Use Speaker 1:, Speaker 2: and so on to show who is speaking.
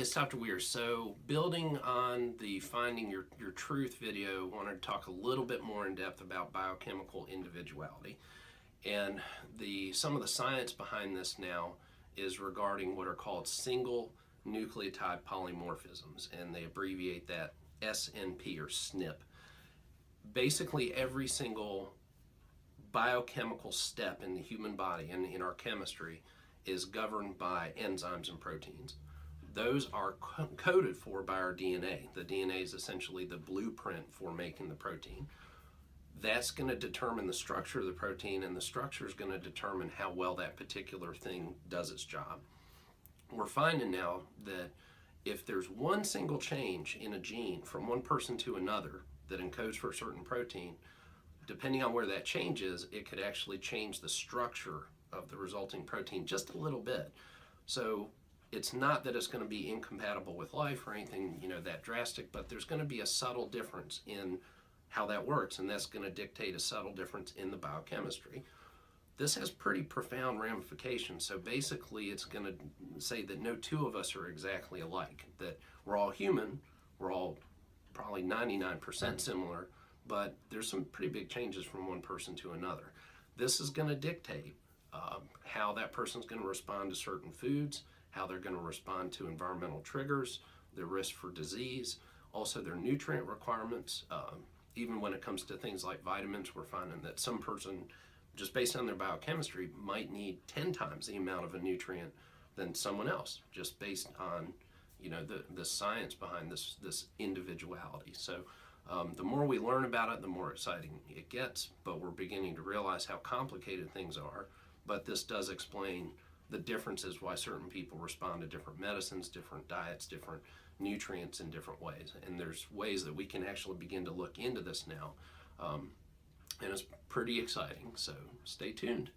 Speaker 1: it's Dr. Weir. So building on the Finding Your Truth video, I wanted to talk a little bit more in depth about biochemical individuality. And some of the science behind this now is regarding what are called single nucleotide polymorphisms, and they abbreviate that SNP or SNP. Basically, every single biochemical step in the human body and in our chemistry is governed by enzymes and proteins. Those are coded for by our DNA. The DNA is essentially the blueprint for making the protein. That's going to determine the structure of the protein, and the structure is going to determine how well that particular thing does its job. We're finding now that if there's one single change in a gene from one person to another that encodes for a certain protein, depending on where that change is, it could actually change the structure of the resulting protein just a little bit. So it's not that it's going to be incompatible with life or anything, that drastic, but there's going to be a subtle difference in how that works, and that's going to dictate a subtle difference in the biochemistry. This has pretty profound ramifications. So basically, it's going to say that no two of us are exactly alike, that we're all human, we're all probably 99% similar, but there's some pretty big changes from one person to another. This is going to dictate how that person's going to respond to certain foods, how they're going to respond to environmental triggers, their risk for disease, also their nutrient requirements. Even when it comes to things like vitamins, we're finding that some person, just based on their biochemistry, might need 10 times the amount of a nutrient than someone else, just based on the science behind this individuality. So the more we learn about it, the more exciting it gets, but we're beginning to realize how complicated things are. But this does explain the differences why certain people respond to different medicines, different diets, different nutrients in different ways. And there's ways that we can actually begin to look into this now. And it's pretty exciting, so stay tuned.